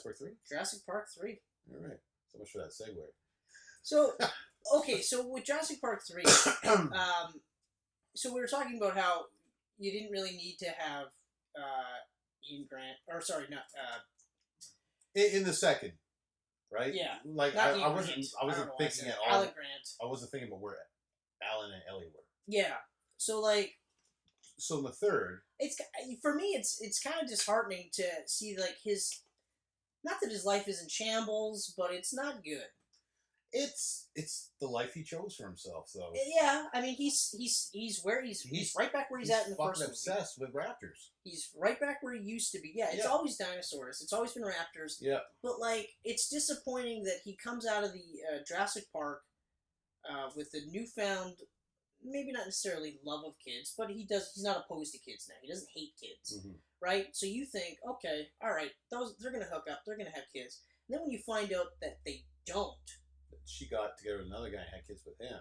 Jurassic Park 3? Jurassic Park 3. All right. So much for that segue. So, okay, so with Jurassic Park 3, so we were talking about how you didn't really need to have Ian Grant, or sorry, not in the second, right? Yeah. Like I wasn't thinking at all. Alan Grant. I wasn't thinking about where Alan and Ellie were. Yeah. So like. So in the third, it's for me. It's kind of disheartening to see like his. Not that his life is in shambles, but it's not good. It's the life he chose for himself, though. Yeah, I mean he's where he's right back where he's at in the first movie. He's obsessed with raptors. He's right back where he used to be. Yeah, it's always dinosaurs. It's always been raptors. Yeah. But like, it's disappointing that he comes out of the Jurassic Park with a newfound, maybe not necessarily love of kids, but he's not opposed to kids now. He doesn't hate kids, right? So you think, okay, all right, they're gonna hook up, they're gonna have kids. And then when you find out that they don't. She got together with another guy and had kids with him.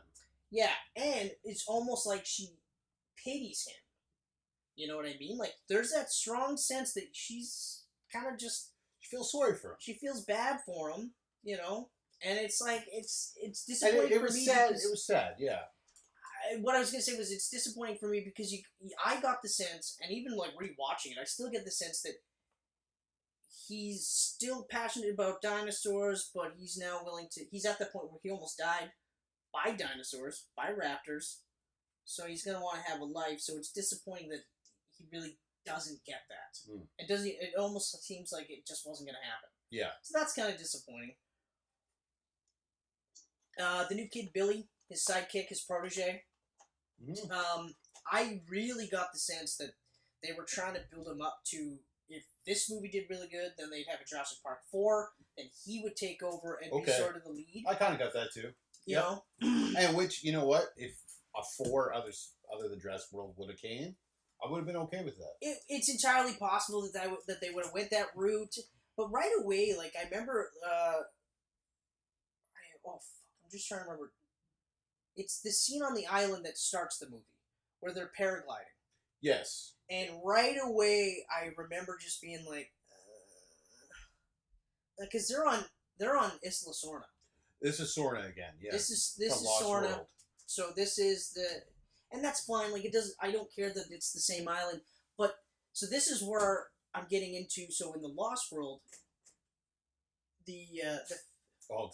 Yeah, and it's almost like she pities him. You know what I mean? Like, there's that strong sense that she's kind of just... She feels sorry for him. She feels bad for him, you know? And it's like, it's disappointing it was for me. Sad. It was sad, yeah. What I was going to say was it's disappointing for me because I got the sense, and even like rewatching it, I still get the sense that he's still passionate about dinosaurs, but he's now willing to... He's at the point where he almost died by dinosaurs, by raptors, so he's going to want to have a life, so it's disappointing that he really doesn't get that. It almost seems like it just wasn't going to happen. Yeah. So that's kind of disappointing. The new kid, Billy, his sidekick, his protege, I really got the sense that they were trying to build him up to... If this movie did really good, then they'd have a Jurassic Park 4, then he would take over and be sort of the lead. I kind of got that too. You know? And which, you know what? If a 4 other than Jurassic World would have came, I would have been okay with that. It's entirely possible that they would have went that route, but right away, like, I remember, I'm just trying to remember. It's the scene on the island that starts the movie, where they're paragliding. Yes. And right away, I remember just being like, because they're on Isla Sorna. This is Sorna again. Yeah. This is Sorna. World. So this is and that's fine. Like, it doesn't. I don't care that it's the same island. But so this is where I'm getting into. So in the Lost World, the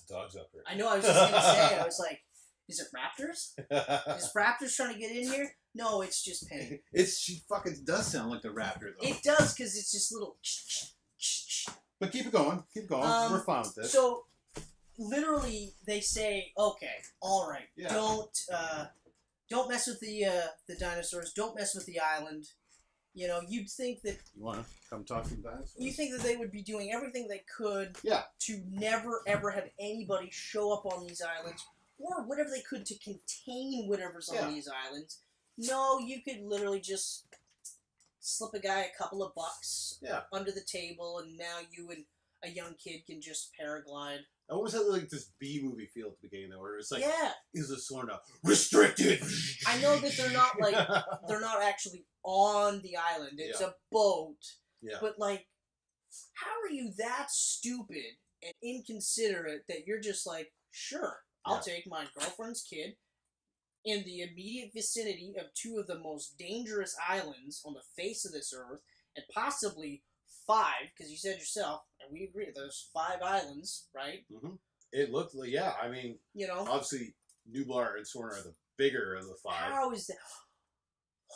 dog's up here. I know. I was just gonna say. I was like, is it raptors? Is raptors trying to get in here? No, it's just Penny. She fucking does sound like the raptor, though. It does, because it's just little... But keep it going. Keep going. We're fine with this. So, literally, they say, okay, all right, don't mess with the dinosaurs, don't mess with the island. You know, you'd think that... You want to come talk to the dinosaurs? You think that they would be doing everything they could to never, ever have anybody show up on these islands, or whatever they could to contain whatever's on these islands. No, you could literally just slip a guy a couple of bucks under the table, and now you and a young kid can just paraglide. I always had like this B-movie feel at the beginning, though, where it's like, is a sort of restricted. I know that they're not like they're not actually on the island. It's a boat. Yeah. But like, how are you that stupid and inconsiderate that you're just like, sure, I'll take my girlfriend's kid in the immediate vicinity of 2 of the most dangerous islands on the face of this earth, and possibly 5, because you said yourself, and we agree, there's 5 islands, right? Mm-hmm. It looked like, I mean, you know, obviously, Nublar and Sorna are the bigger of the 5. How is that?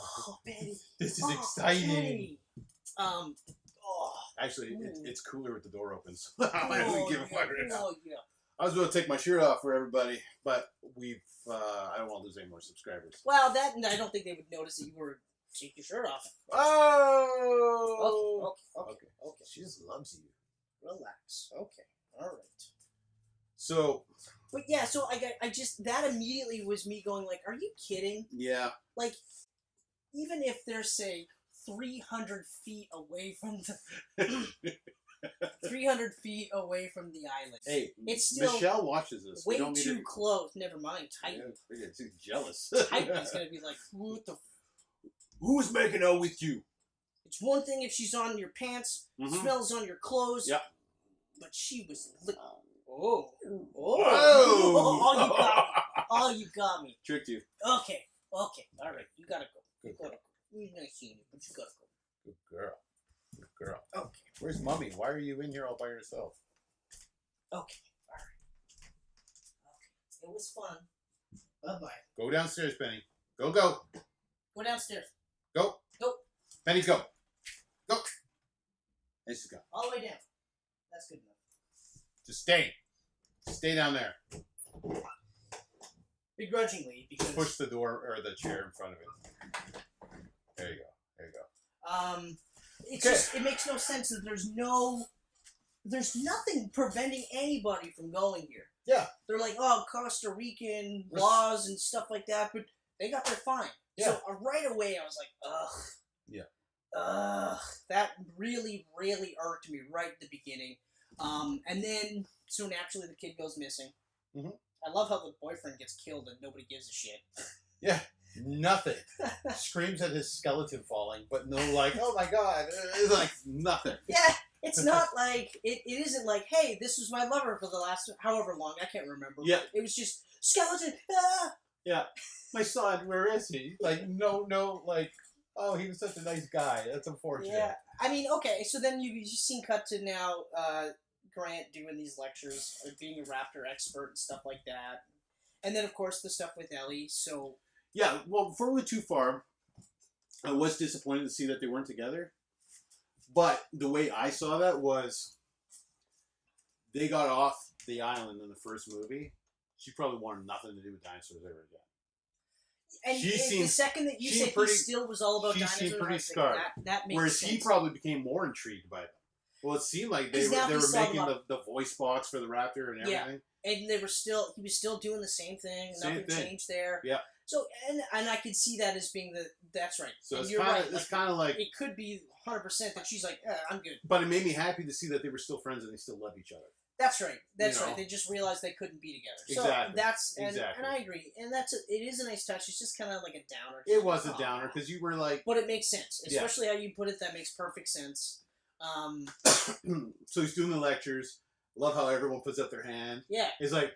Oh, Betty. This is exciting. Betty. Actually, it's cooler with the door opens. I don't give a fuck right now. Yeah. I was going to take my shirt off for everybody, but I don't want to lose any more subscribers. Well, I don't think they would notice that you were taking your shirt off. Oh! Okay. She just loves you. Relax. Okay. All right. So. But yeah, so I just, that immediately was me going like, are you kidding? Yeah. Like, even if they're, say, 300 feet away from the... 300 feet away from the island. Hey, it's still Michelle watches this. Way too close. Never mind. Titan. Yeah, she's jealous. Titan's gonna be like, what the... Who's making out with you? It's one thing if she's on your pants, smells on your clothes. Yeah. but she was. Whoa! Oh, you got me. Tricked you. Okay, all right, you gotta go. You gotta go. We're not seeing you, but you gotta go. Good girl. Okay. Where's Mummy? Why are you in here all by yourself? Okay, all right. Okay, it was fun. Bye-bye. Go downstairs, Penny. Go. Go downstairs. Go. Penny, go. Let's just go. All the way down. That's good enough. Just stay. Stay down there. Begrudgingly, because Push the door or the chair in front of it. There you go. It's Okay. just it makes no sense that there's nothing preventing anybody from going here. Yeah. They're like, oh, Costa Rican laws and stuff like that, but they got their fine. Yeah. So right away I was like, ugh. Yeah. Ugh. That really, really irked me right at the beginning. And then so naturally the kid goes missing. Mm-hmm. I love how the boyfriend gets killed and nobody gives a shit. Yeah. Nothing. Screams at his skeleton falling, but no, like, oh my god, like nothing. Yeah, it's not like it isn't like, hey, this was my lover for the last however long, I can't remember. Yeah. It was just skeleton. Ah! Yeah. My son, where is he? Like, no, like, oh, he was such a nice guy. That's unfortunate. Yeah. I mean, okay, so then you've seen cut to now Grant doing these lectures, being a raptor expert and stuff like that. And then of course the stuff with Ellie, so Yeah, well, before we went too far, I was disappointed to see that they weren't together. But the way I saw that was they got off the island in the first movie. She probably wanted nothing to do with dinosaurs ever again. and She the seemed- second that you she said pretty- he still was all about she dinosaurs, seemed pretty I was scarred. like, that makes Whereas sense. he probably became more intrigued by them. Well, it seemed like they 'Cause now were he saw making them the voice box for the raptor and Yeah. everything. And he was still doing the same thing. Same Nothing thing. changed there. Yeah. So and I could see that as being that's right. So And it's you're kind right. of it's kind of like, it could be 100% that she's like, I'm good. but it made me happy to see that they were still friends and they still love each other. That's right. That's You know. right. They just realized they couldn't be together. So Exactly. that's and Exactly. I agree. And it is a nice touch. It's just kind of like a downer. It was a downer because you were like, But it makes sense, Yeah. especially how you put it. That makes perfect sense. so he's doing the lectures. Love how everyone puts up their hand. Yeah. It's like,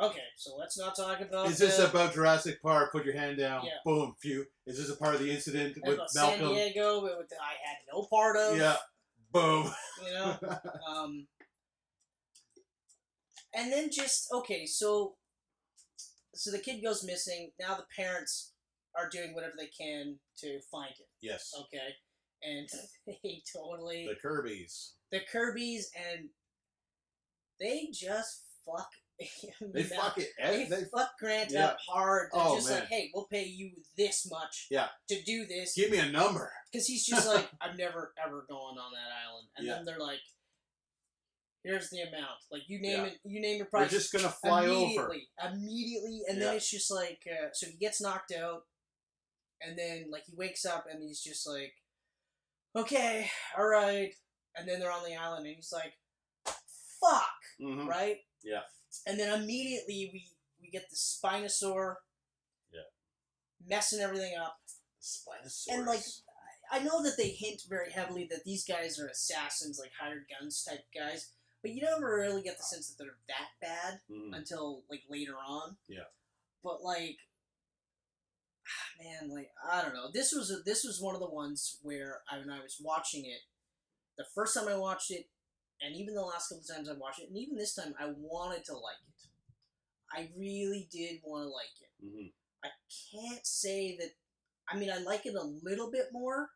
Okay. So let's not talk about. is this about Jurassic Park? Put your hand down. Yeah. Boom. Phew. Is this a part of the incident with about Malcolm? San Diego? I had no part of. Yeah. Boom. You know. And then so the kid goes missing. Now the parents are doing whatever they can to find him. Yes. Okay, and they totally The Kirby's. the Kirby's and they just fuck. They fuck it. They fuck Grant Yeah. up hard. They're Oh, just man. like, hey, we'll pay you this much. Yeah. To do this. Give me a number. Because he's just like, I'm never ever going on that island. And Yeah. then they're like, here's the amount. Like you Yeah. name your We're price. just gonna fly over. Immediately, and Yeah. then it's just like, so he gets knocked out, and then like he wakes up and he's just like, okay, all right, and then they're on the island and he's like, fuck, Mm-hmm. right? Yeah. And then immediately we get the Spinosaur, messing everything up, Spinosaurus. and like. I know that they hint very heavily that these guys are assassins, like hired guns type guys, but you never really get the sense that they're that bad Mhm. until like later on. Yeah. But like, man, like I don't know. This was one of the ones where when I was watching it, the first time I watched it, and even the last couple of times I watched it, and even this time, I wanted to like it. I really did want to like it. Mm-hmm. I can't say that. I mean, I like it a little bit more.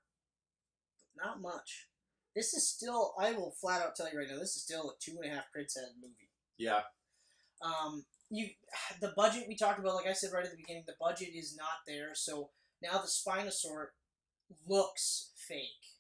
Not much. This is still, I will flat out tell you right now, this is still a 2.5 crits head movie. Yeah. The budget we talked about, like I said right at the beginning, the budget is not there, so now the Spinosaur looks fake.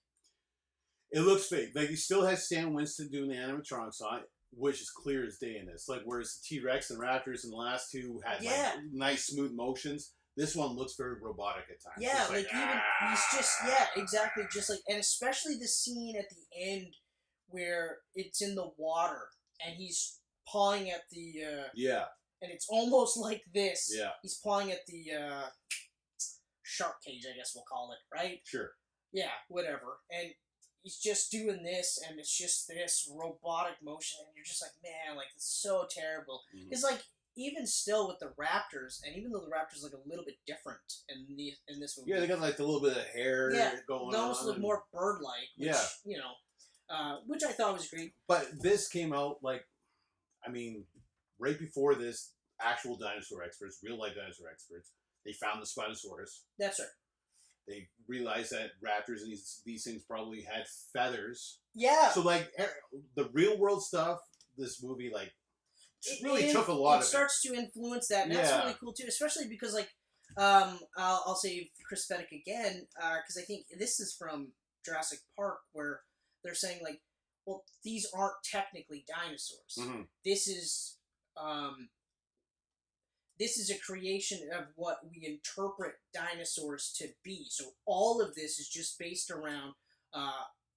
It looks fake. Like, he still has Stan Winston doing the animatronics on it, which is clear as day in this. Like, whereas the T-Rex and Raptors in the last two had, Yeah. like, nice, smooth motions, this one looks very robotic at times. Yeah, Just like even he's just exactly, just like, and especially the scene at the end where it's in the water and he's pawing at the Yeah. and it's almost like this. Yeah. He's pawing at the shark cage, I guess we'll call it, right? Sure. Yeah, whatever. And he's just doing this, and it's just this robotic motion, and you're just like, man, like, it's so terrible. Because, like, even still with the Raptors, and even though the Raptors look a little bit different in this movie. Yeah, they got, like, the little bit of hair going on. They almost look more bird-like, which, you know, which I thought was great. But this came out, like, I mean, right before this, actual dinosaur experts, real-life dinosaur experts, they found the Spinosaurus. That's right. They realized that raptors and these things probably had feathers. Yeah. So, like, the real-world stuff, this movie, like, really took a lot of it. It starts to influence that, and that's really cool, too, especially because, like, I'll say Chris Feddick again, because I think this is from Jurassic Park, where they're saying, like, well, these aren't technically dinosaurs. This is a creation of what we interpret dinosaurs to be. So all of this is just based around,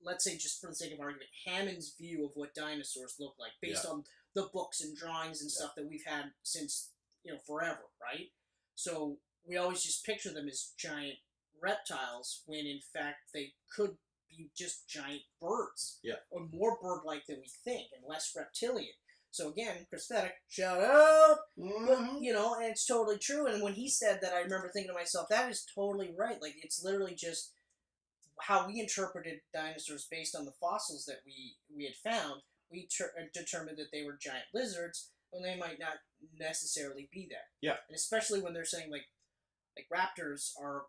let's say, just for the sake of argument, Hammond's view of what dinosaurs look like, based on the books and drawings and stuff that we've had since, you know, forever, right? So we always just picture them as giant reptiles, when in fact they could be just giant birds. Yeah. Or more bird-like than we think, and less reptilian. So again, Chris Feddick, shout out! But, you know, and it's totally true. And when he said that, I remember thinking to myself, that is totally right. Like, it's literally just how we interpreted dinosaurs based on the fossils that we had found. We determined that they were giant lizards, when they might not necessarily be that. Yeah. And especially when they're saying, like raptors are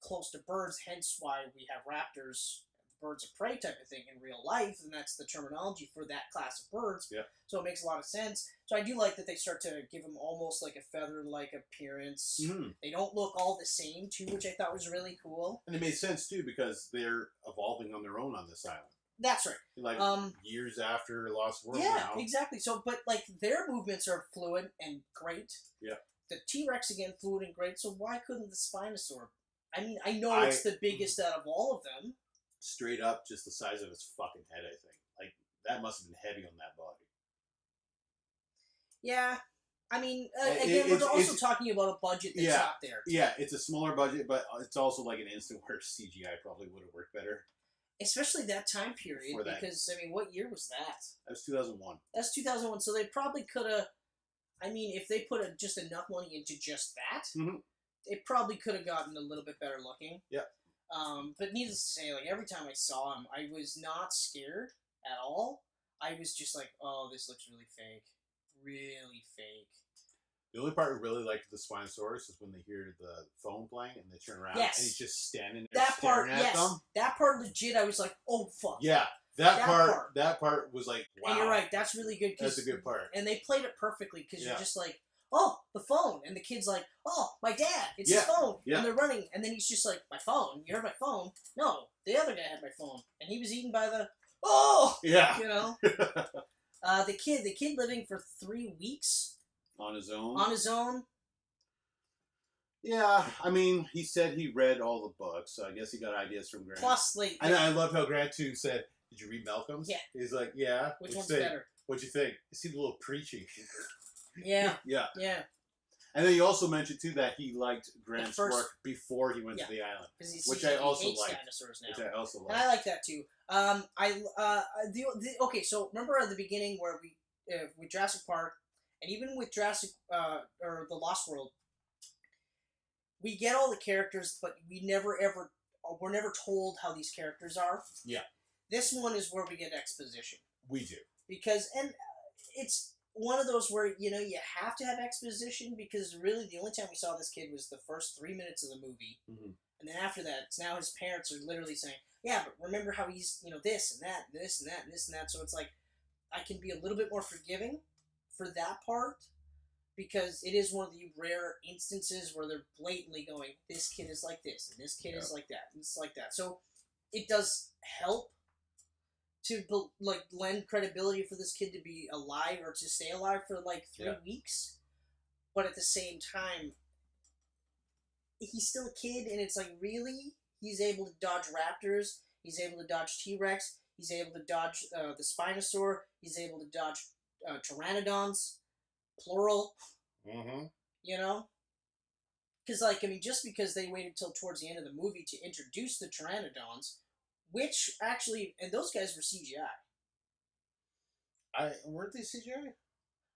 close to birds, hence why we have raptors, birds of prey type of thing in real life, and that's the terminology for that class of birds. Yeah. So it makes a lot of sense. So I do like that they start to give them almost like a feather-like appearance. They don't look all the same, too, which I thought was really cool. And it made sense, too, because they're evolving on their own on this island. That's right. Like, years after Lost World now. Yeah, exactly. So, but, like, their movements are fluid and great. Yeah. The T-Rex, again, fluid and great, so why couldn't the Spinosaur? I mean, I know it's the biggest out of all of them. Straight up, just the size of his fucking head, I think. Like, that must have been heavy on that body. Yeah. I mean, again, we're also talking about a budget that's not there. Yeah, it's a smaller budget, but it's also like an instant where CGI probably would have worked better. Especially that time period, because, I mean, what year was that? That was 2001. That's 2001, so they probably could have, I mean, if they put just enough money into just that, it probably could have gotten a little bit better looking. Yeah. But needless to say, like, every time I saw him, I was not scared at all. I was just like, oh, this looks really fake. Really fake. The only part I really liked with the Spinosaurus is when they hear the phone playing and they turn around and he's just standing there staring at them. That part legit, I was like, oh, fuck. Yeah. That part was like, wow. And you're right, that's really good. That's a good part. And they played it perfectly, because you're just like, oh, the phone. And the kid's like, oh, my dad, it's his phone. Yeah. And they're running. And then he's just like, my phone? You heard my phone? No, the other guy had my phone. And he was eaten by the, yeah. You know? The kid living for 3 weeks. On his own? On his own. Yeah, I mean, he said he read all the books, so I guess he got ideas from Grant. Plus, like... And I love how Grant, too, said, did you read Malcolm's? Yeah. He's like, yeah. Which one's better? What'd you think? It seemed a little preachy. Yeah. Yeah. Yeah. And then he also mentioned, too, that he liked Grant's work before he went to the island. Which I also liked. Dinosaurs now. Which I also liked. And I like that, too. Okay, so remember at the beginning where with Jurassic Park, and even with Jurassic, or The Lost World, we get all the characters, but we're never told how these characters are. Yeah. This one is where we get exposition. We do. Because, and it's one of those where, you know, you have to have exposition, because really the only time we saw this kid was the first 3 minutes of the movie. And then after that, it's now his parents are literally saying, yeah, but remember how he's, you know, this and that, and this and that, and this and that. So it's like, I can be a little bit more forgiving for that part, because it is one of the rare instances where they're blatantly going, this kid is like this, and this kid is like that, and it's like that. So it does help to lend credibility for this kid to be alive, or to stay alive for like 3 weeks, but at the same time, he's still a kid, and it's like, really? He's able to dodge raptors, he's able to dodge T-Rex, he's able to dodge the Spinosaur, he's able to dodge Pteranodons, plural. You know? Because, like, I mean, just because they waited till towards the end of the movie to introduce the Pteranodons Which actually, and those guys were CGI. Weren't they CGI?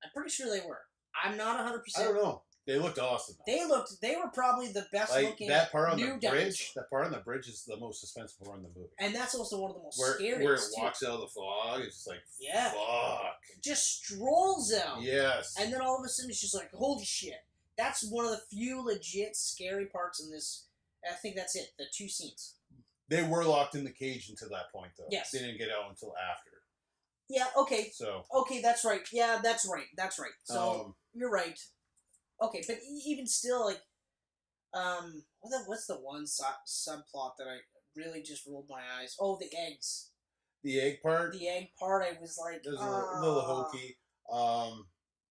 I'm pretty sure they were. I'm not 100%. I don't know. They looked awesome. They were probably the best Like looking that part on new the bridge. dinosaur. That part on the bridge is the most suspenseful part in the movie. And that's also one of the most where scariest. it walks out of the fog. It's just like Yeah. fuck. Just strolls out. Yes. And then all of a sudden it's just like, holy shit. That's one of the few legit scary parts in this. I think that's it. The 2 scenes. They were locked in the cage until that point, though. Yes. They didn't get out until after. Yeah. Okay. So. Okay, that's right. Yeah, that's right. That's right. So you're right. Okay, but even still, like, what's the one subplot that I really just rolled my eyes? Oh, the eggs. The egg part. The egg part. I was like, it was a little hokey.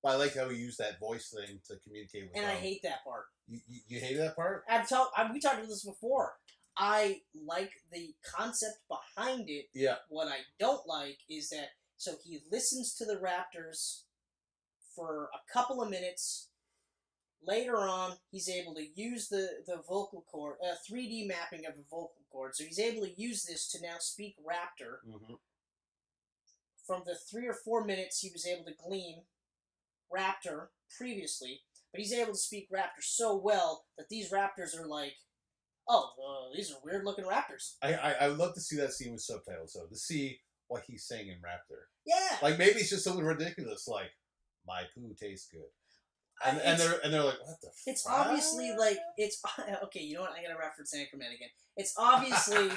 But I like how he used that voice thing to communicate with. And I hate that part. You hated that part? We talked about this before. I like the concept behind it. Yeah. What I don't like is that so he listens to the raptors for a couple of minutes. Later on, he's able to use the vocal cord, 3D mapping of a vocal cord. So he's able to use this to now speak raptor. Mm-hmm. From the 3 or 4 minutes he was able to glean raptor previously, but he's able to speak raptor so well that these raptors are like, oh, these are weird looking raptors. I would love to see that scene with subtitles, though, to see what he's saying in raptor. Yeah. Like, maybe it's just something ridiculous, like, my poo tastes good. And they're like, what the fuck? It's obviously like, it's, okay, you know what, I gotta reference Anchorman again. It's obviously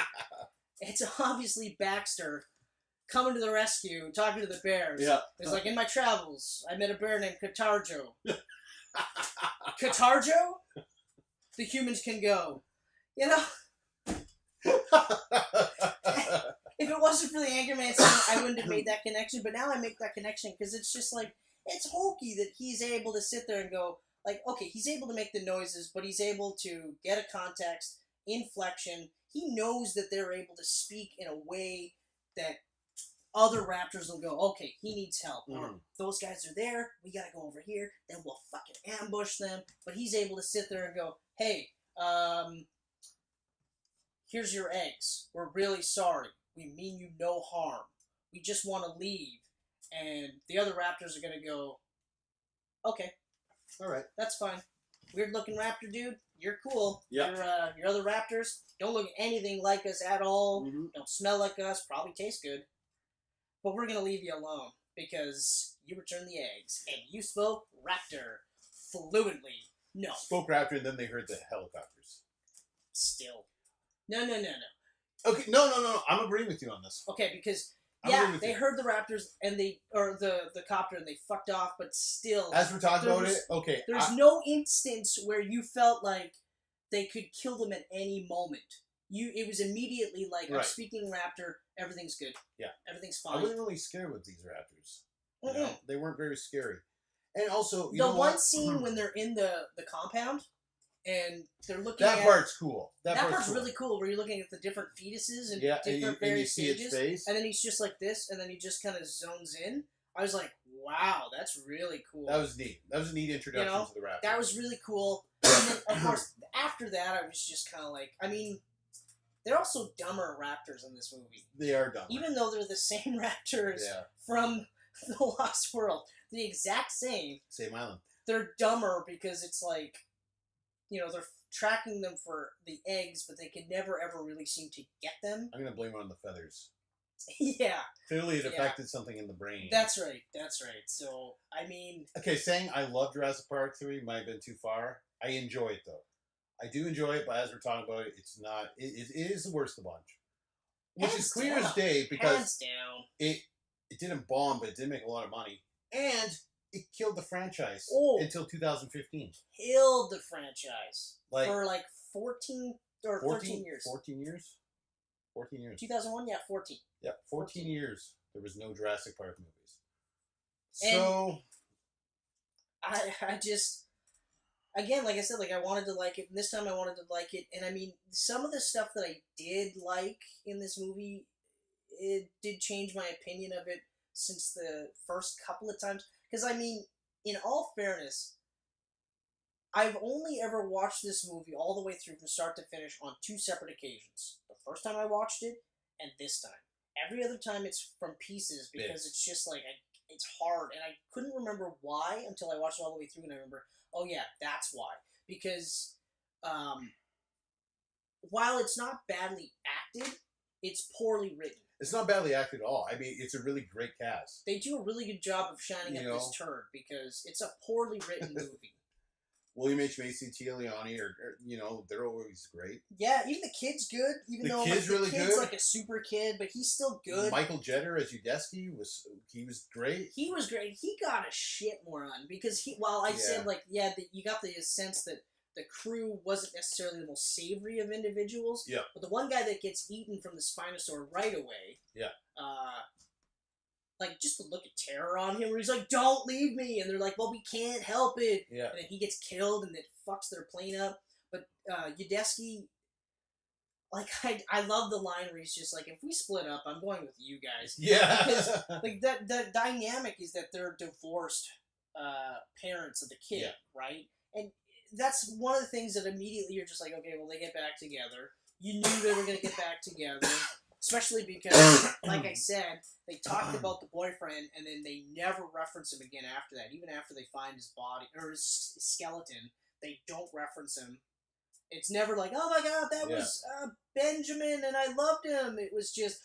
Baxter coming to the rescue, talking to the bears. Yeah. It's like, in my travels, I met a bear named Catarjo. Catarjo? The humans can go. You know? If it wasn't for the Anchorman scene, I wouldn't have made that connection, but now I make that connection because it's just like, it's hokey that he's able to sit there and go, like, okay, he's able to make the noises, but he's able to get a context, inflection. He knows that they're able to speak in a way that other raptors will go, okay, he needs help. Mm-hmm. Those guys are there, we gotta go over here, then we'll fucking ambush them. But he's able to sit there and go, hey, here's your eggs. We're really sorry. We mean you no harm. We just want to leave. And the other raptors are going to go, okay. All right. That's fine. Weird looking raptor dude. You're cool. Yeah. Your other raptors don't look anything like us at all. Mm-hmm. Don't smell like us. Probably taste good. But we're going to leave you alone because you returned the eggs and you spoke raptor fluently. No. Spoke raptor and then they heard the helicopters. Still. No. Okay, no. I'm agreeing with you on this. Okay, because they heard the raptors and the copter and they fucked off, but still. As we're talking about it, okay. There's no instance where you felt like they could kill them at any moment. It was immediately like, I'm speaking raptor, everything's good. Yeah. Everything's fine. I wasn't really scared with these raptors. Mm-hmm. You know, they weren't very scary. And also, the one scene when they're in the compound and they're looking that part's cool. That part's cool. really cool, where you're looking at the different fetuses and and different you various see stages, its face. and then he's just like this, and then he just kind of zones in. I was like, wow, that's really cool. That was neat. That was a neat introduction to the raptor. That was really cool. And then, of course, after that, I was just kind of like, I mean, they're also dumber raptors in this movie. They are dumber. Even though they're the same raptors from The Lost World. The exact same. Same island. They're dumber because it's like, they're tracking them for the eggs, but they could never ever really seem to get them. I'm going to blame it on the feathers. Yeah. Clearly it affected something in the brain. That's right. So, I mean... Okay, saying I love Jurassic Park 3 might have been too far. I enjoy it, though. I do enjoy it, but as we're talking about it, it's not... It is the worst of the bunch. Which is clear as day, because... Hands down. It didn't bomb, but it did make a lot of money. And it killed the franchise until 2015. Killed the franchise. For like 14 or 13 years. 14 years? 14 years. 2001? Yeah, 14. Yeah, 14 years. There was no Jurassic Park movies. And so... I just... Again, like I said, I wanted to like it, and this time I wanted to like it, and I mean, some of the stuff that I did like in this movie, it did change my opinion of it since the first couple of times. Because, I mean, in all fairness, I've only ever watched this movie all the way through from start to finish on 2 separate occasions. The first time I watched it, and this time. Every other time it's from pieces because it's just like it's hard, and I couldn't remember why until I watched it all the way through, and I remember, oh yeah, that's why. Because while it's not badly acted, it's poorly written. It's not badly acted at all. I mean, it's a really great cast. They do a really good job of shining up this turd because it's a poorly written movie. William H. Macy, Tia Leone, they're always great. Yeah, even the kid's good. Even though the kid's good. Like a super kid, but he's still good. Michael Jeter as Udesky was great. He was great. He got a shit more on because while I said you got the sense that the crew wasn't necessarily the most savory of individuals. Yeah. But the one guy that gets eaten from the Spinosaur right away. Yeah. Like, just the look of terror on him where he's like, don't leave me! And they're like, well, we can't help it! Yeah. And then he gets killed and it fucks their plane up. But Udesky, like, I love the line where he's just like, if we split up, I'm going with you guys. Yeah. Because, like, that dynamic is that they're divorced parents of the kid, right? And that's one of the things that immediately you're just like, okay, well, they get back together. You knew they were going to get back together. Especially because, like I said, they talked about the boyfriend, and then they never reference him again after that. Even after they find his body, or his skeleton, they don't reference him. It's never like, oh my god, that was Benjamin, and I loved him. It was just,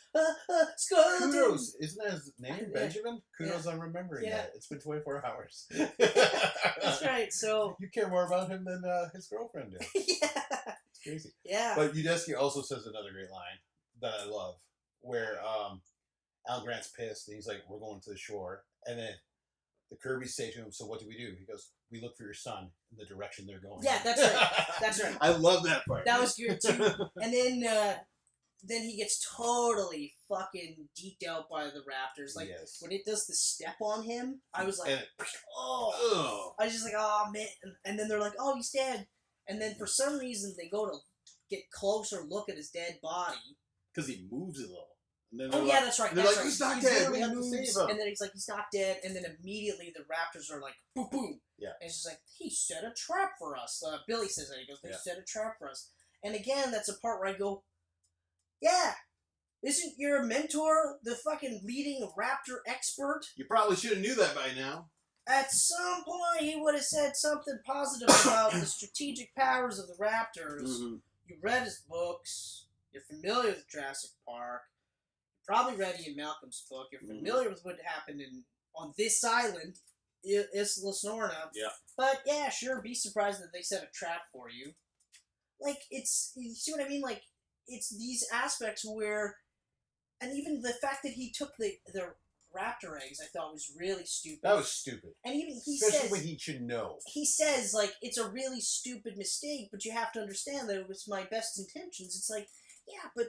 skeleton. Kudos. Isn't that his name, Benjamin? Kudos on remembering that. It's been 24 hours. That's right, so... You care more about him than his girlfriend did. Yeah. It's crazy. Yeah. But Udesky also says another great line that I love, where Al Grant's pissed, and he's like, we're going to the shore. And then the Kirbys say to him, so what do? He goes, we look for your son in the direction they're going. Yeah, that's right. That's right. I love that part. That was good, too. And then he gets totally fucking deked out by the raptors. Like, when it does the step on him, I was like, oh. I was just like, oh, man. And then they're like, oh, he's dead. And then for some reason, they go to get closer look at his dead body. Because he moves a little. And then that's right. They're like, he's not dead. We have to save him. And then he's like, he's not dead. And then immediately the raptors are like, boom, boom. Yeah. And it's just like, he set a trap for us. Billy says that. He goes, they set a trap for us. And again, that's a part where I go, yeah, isn't your mentor the fucking leading raptor expert? You probably should have knew that by now. At some point, he would have said something positive about the strategic powers of the raptors. Mm-hmm. You read his books. You're familiar with Jurassic Park. You probably read Ian Malcolm's book. You're familiar with what happened on this island, Isla Snorna. Yeah. But yeah, sure, be surprised that they set a trap for you. Like, it's, you see what I mean? Like, it's these aspects where, and even the fact that he took the raptor eggs, I thought was really stupid. That was stupid. And even especially when he should know. He says, like, it's a really stupid mistake, but you have to understand that it was my best intentions. It's like, yeah, but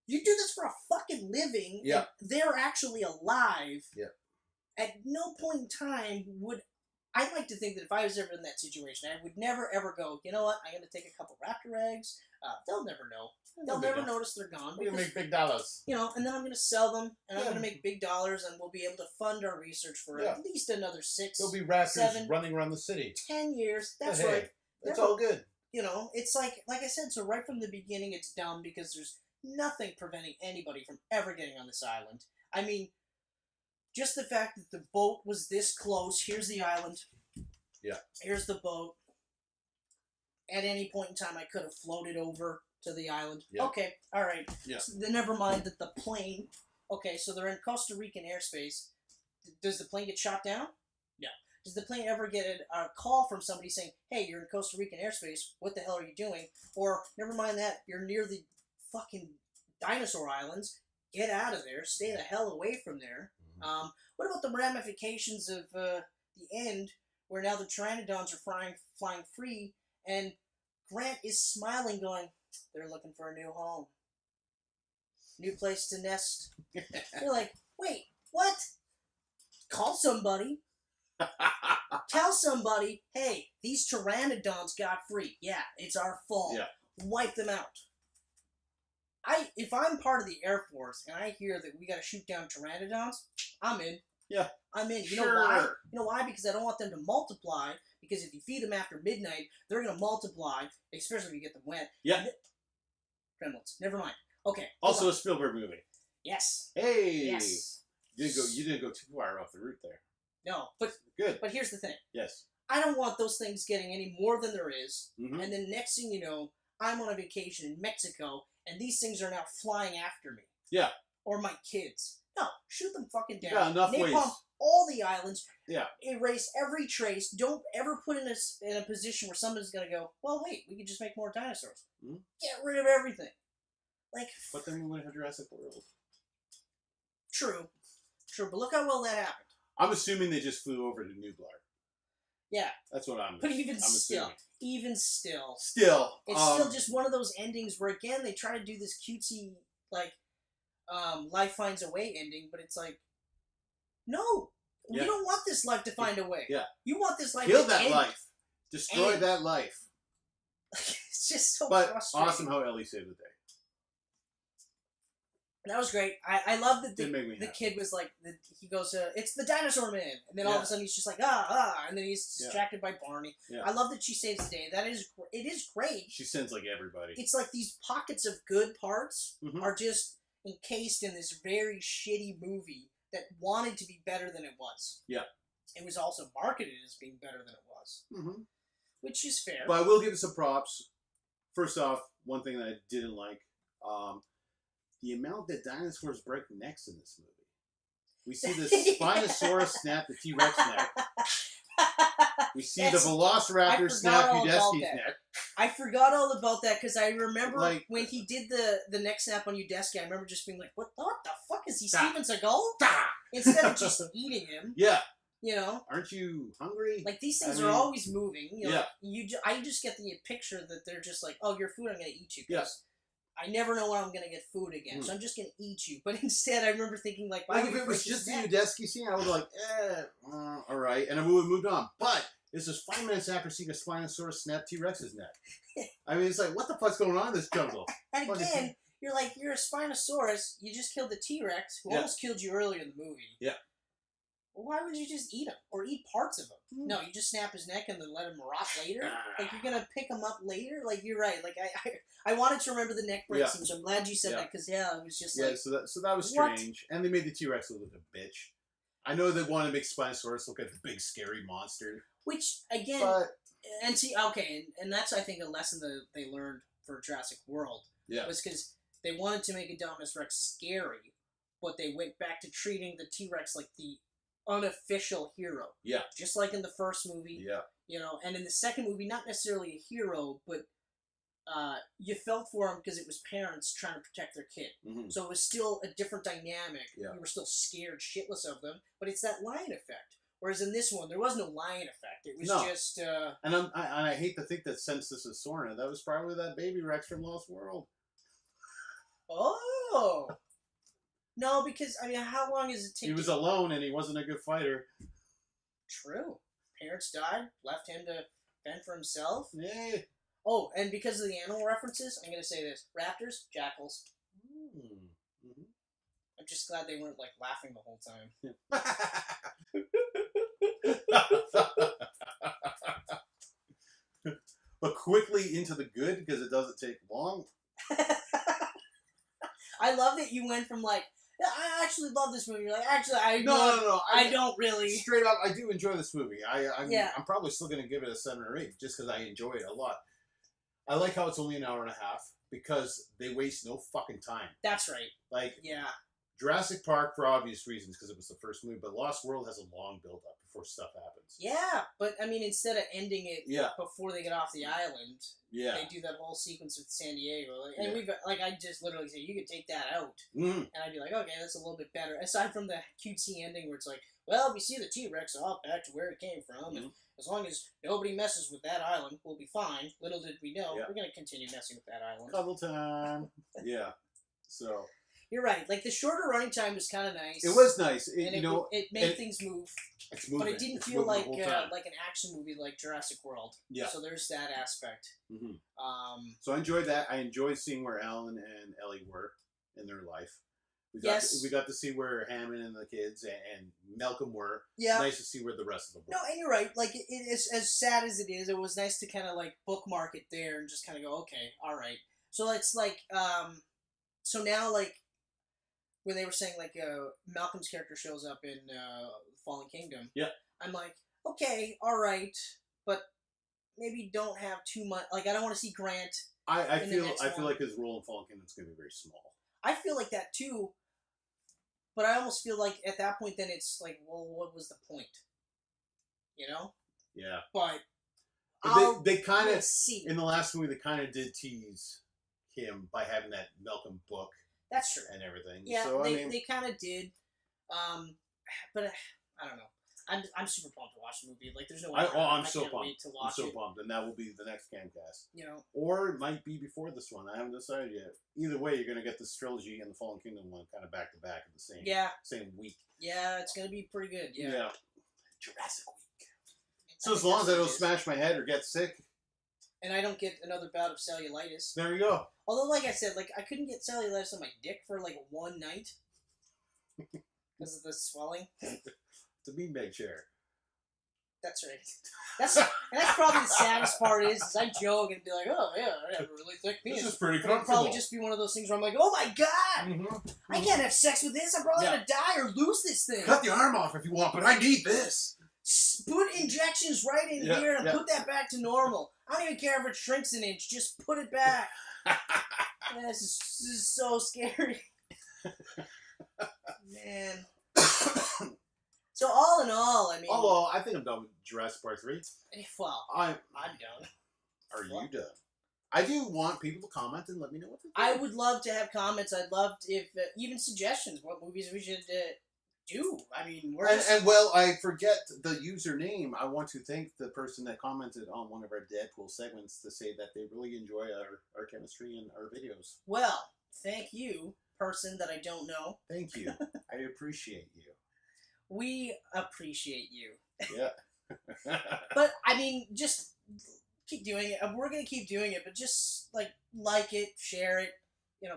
you do this for a fucking living. Yeah. And they're actually alive. Yeah. At no point in time would... I'd like to think that if I was ever in that situation, I would never, ever go, you know what, I'm going to take a couple raptor eggs. They'll never know. They'll never notice they're gone. We're going to make big dollars. You know, and then I'm going to sell them, and I'm going to make big dollars, and we'll be able to fund our research for at least another 6, There'll be raptors 7, running around the city. 10 years. That's right. right. It's all good. You know, it's like I said, so right from the beginning, it's dumb because there's nothing preventing anybody from ever getting on this island. I mean, just the fact that the boat was this close, here's the island. Yeah. Here's the boat. At any point in time, I could have floated over to the island. Yeah. Okay, all right. Yeah. So then never mind that the plane... Okay, so they're in Costa Rican airspace. Does the plane get shot down? No. Does the plane ever get a call from somebody saying, hey, you're in Costa Rican airspace, what the hell are you doing? Or, never mind that, you're near the fucking dinosaur islands, get out of there, stay the hell away from there. Mm-hmm. What about the ramifications of the end, where now the pteranodons are flying free, and Grant is smiling, going, they're looking for a new home. New place to nest. You're like, wait, what? Call somebody. Tell somebody, hey, these pteranodons got free. Yeah, it's our fault. Yeah. Wipe them out. If I'm part of the Air Force and I hear that we got to shoot down pteranodons, I'm in. Yeah. I'm in. You know why? You know why? Because I don't want them to multiply. Because if you feed them after midnight, they're going to multiply, especially if you get them wet. Yeah. Gremlins. Never mind. Okay. Also a Spielberg movie. Yes. Hey. Yes. You didn't go too far off the route there. No, but Good. But here's the thing. Yes. I don't want those things getting any more than there is. Mm-hmm. And then next thing you know, I'm on a vacation in Mexico, and these things are now flying after me. Yeah. Or my kids. No, shoot them fucking down. Yeah, enough ways. Napalm all the islands. Yeah. Erase every trace. Don't ever put in a position where somebody's gonna go, well, wait, we could just make more dinosaurs. Mm-hmm. Get rid of everything. Like. But then we went to Jurassic World. True. But look how well that happened. I'm assuming they just flew over to Nublar. Yeah. That's what I'm. But even I'm still, assuming. it's still just one of those endings where again they try to do this cutesy like, life finds a way ending, but it's like, no, you don't want this life to find a way. Yeah. You want this life Kill to that end. life. Destroy that life. It's just so frustrating. Awesome how Ellie saved the day. That was great. I love that Didn't make me the happy. kid was like, he goes, it's the dinosaur man. And then all of a sudden he's just like, and then he's distracted by Barney. Yeah. I love that she saves the day. It is great. She sends like everybody. It's like these pockets of good parts Mm-hmm. are just encased in this very shitty movie that wanted to be better than it was. Yeah. It was also marketed as being better than it was. Mm-hmm. Which is fair. But I will give it some props. First off, one thing that I didn't like, the amount that dinosaurs break necks in this movie. We see the Spinosaurus snap the T-Rex neck. We see the Velociraptor snap Udesky's neck. I forgot all about that because I remember Like, when he did the neck snap on Udesky, I remember just being like, what the fuck? Is he Steven Seagal? Instead of just eating him. Yeah. You know? Aren't you hungry? Like, these things are always moving. You know, yeah. I just get the picture that they're just like, oh, your food, I'm going to eat you. Because I never know when I'm going to get food again. So I'm just going to eat you. But instead, I remember thinking, like, if it was just the Udesky scene, I would be like, all right. And I would have moved on. But this is 5 minutes after seeing a Spinosaurus snap T-Rex's neck. I mean, it's like, what the fuck's going on in this jungle? And again, you're like, you're a Spinosaurus. You just killed the T-Rex, who almost killed you earlier in the movie. Yeah. Well, why would you just eat him? Or eat parts of him? No, you just snap his neck and then let him rot later? Like, you're going to pick him up later? Like, you're right. Like, I wanted to remember the neck break scene, so I'm glad you said that, because, it was just like... Yeah, so that was strange. And they made the T-Rex look like a bitch. I know they want to make Spinosaurus look like a big, scary monster. Which, again... and see, okay, and that's, I think, a lesson that they learned for Jurassic World. Yeah. Was because they wanted to make Indominus Rex scary, but they went back to treating the T-Rex like the unofficial hero. Yeah. Just like in the first movie. Yeah. You know, and in the second movie, not necessarily a hero, but you felt for him because it was parents trying to protect their kid. Mm-hmm. So it was still a different dynamic. Yeah. You were still scared shitless of them, but it's that lion effect. Whereas in this one, there was no lion effect. It was just... And I hate to think that since this is Sorna, that was probably that baby Rex from Lost World. Oh! No, because, I mean, how long is it take? He was alone and he wasn't a good fighter. True. Parents died, left him to fend for himself. Yeah. Oh, and because of the animal references, I'm going to say this. Raptors, jackals. Mm-hmm. I'm just glad they weren't, like, laughing the whole time. But quickly into the good, because it doesn't take long. I love that you went from, like, I actually love this movie. You're like, actually, No. I don't really. Straight up, I do enjoy this movie. I'm probably still going to give it a 7 or 8, just because I enjoy it a lot. I like how it's only an hour and a half, because they waste no fucking time. That's right. Like, yeah. Jurassic Park, for obvious reasons, because it was the first movie, but Lost World has a long build-up before stuff happens. Yeah, but, I mean, instead of ending it before they get off the island, they do that whole sequence with San Diego. And we've, like, I just literally say, you could take that out. Mm-hmm. And I'd be like, okay, that's a little bit better. Aside from the cutesy ending where it's like, well, we see the T-Rex off back to where it came from, and as long as nobody messes with that island, we'll be fine. Little did we know, we're going to continue messing with that island. Couple time. Yeah. So... You're right. Like, the shorter running time was kind of nice. It was nice. It made things move. It's moving. But it didn't feel like an action movie like Jurassic World. Yeah. So there's that aspect. Mm-hmm. So I enjoyed that. I enjoyed seeing where Alan and Ellie were in their life. We got to see where Hammond and the kids and Malcolm were. Yeah. Nice to see where the rest of them were. No, and you're right. Like, it is as sad as it is, it was nice to kind of, like, bookmark it there and just kind of go, okay, all right. So it's like, so now, like, when they were saying, like, Malcolm's character shows up in Fallen Kingdom, yeah, I'm like, okay, alright, but maybe don't have too much, like, I don't want to see Grant. I feel like his role in Fallen Kingdom is going to be very small. I feel like that too, but I almost feel like at that point then it's like, well, what was the point? You know? Yeah. But they kind of, see. in the last movie, they kind of did tease him by having that Malcolm book. That's true. And everything. Yeah, so, they kind of did. But I don't know. I'm super pumped to watch the movie. Like, there's no way. I'm so can't pumped. wait to watch I'm so it. pumped, and that will be the next Camcast. You know, or it might be before this one. I haven't decided yet. Either way, you're gonna get this trilogy and the Fallen Kingdom one kind of back to back at the same week. Yeah, it's gonna be pretty good. Yeah. Jurassic Week. So as long as I don't smash my head or get sick, and I don't get another bout of cellulitis. There you go. Although, like I said, like I couldn't get cellulitis on my dick for like one night because of the swelling. It's a beanbag chair. That's right. That's probably the saddest part is I joke and be like, oh yeah, I have a really thick penis. This is pretty It'll comfortable. probably just be one of those things where I'm like, oh my god, I can't have sex with this. I'm probably gonna die or lose this thing. Cut the arm off if you want, but I need this. Put injections right in here and put that back to normal. I don't even care if it shrinks an inch. Just put it back. This is so scary. Man. So all in all, I mean... Although, I think I'm done with Jurassic Park 3. Well, I'm done. Are you done? I do want people to comment and let me know what they think. I would love to have comments. I'd love to, if even suggestions, what movies we should do. I mean, well, I forget the username. I want to thank the person that commented on one of our Deadpool segments to say that they really enjoy our chemistry and our videos. Well, thank you, person that I don't know. Thank you. I appreciate you. We appreciate you. Yeah. But, I mean, just keep doing it. We're going to keep doing it, but just, like it, share it,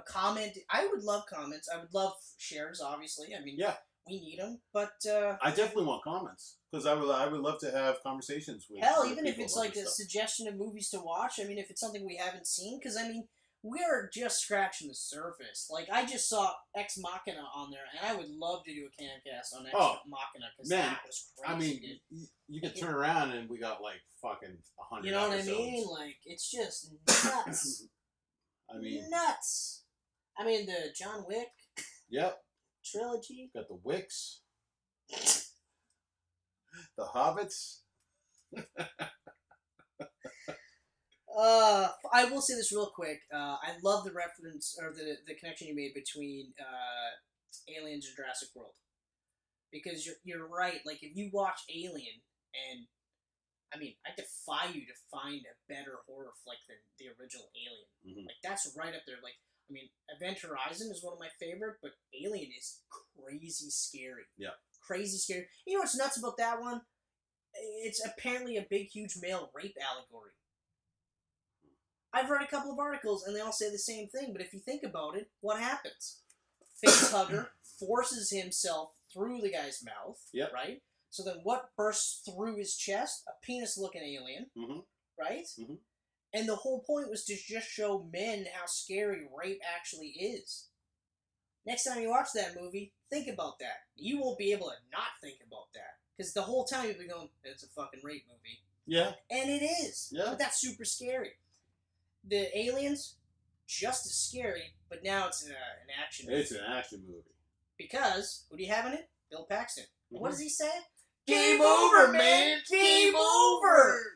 comment. I would love comments. I would love shares, obviously. I mean, we need them, but... I definitely want comments, because I would love to have conversations with hell, even if it's like a suggestion of movies to watch, I mean, if it's something we haven't seen, because, I mean, we're just scratching the surface. Like, I just saw Ex Machina on there, and I would love to do a Camcast on Ex Machina, because that was crazy. I mean, you could turn around and we got, like, fucking 100 You know episodes. what I mean? Like, it's just nuts. I mean... Nuts! I mean, the John Wick trilogy. Got the Wicks. The Hobbits. I will say this real quick. I love the reference, or the connection you made between Aliens and Jurassic World. Because you're right. Like, if you watch Alien, and, I mean, I defy you to find a better horror flick than the original Alien. Mm-hmm. Like, that's right up there. Like, I mean, Event Horizon is one of my favorite, but Alien is crazy scary. Yeah. Crazy scary. You know what's nuts about that one? It's apparently a big, huge male rape allegory. I've read a couple of articles, and they all say the same thing, but if you think about it, what happens? Facehugger forces himself through the guy's mouth, right? So then what bursts through his chest? A penis-looking alien, right? Mm-hmm. And the whole point was to just show men how scary rape actually is. Next time you watch that movie, think about that. You won't be able to not think about that. Because the whole time you'll be going, it's a fucking rape movie. Yeah. And it is. Yeah. But that's super scary. The Aliens, just as scary, but now it's an action movie. It's an action movie. Because, who do you have in it? Bill Paxton. Mm-hmm. What does he say? Game over, man! Game over!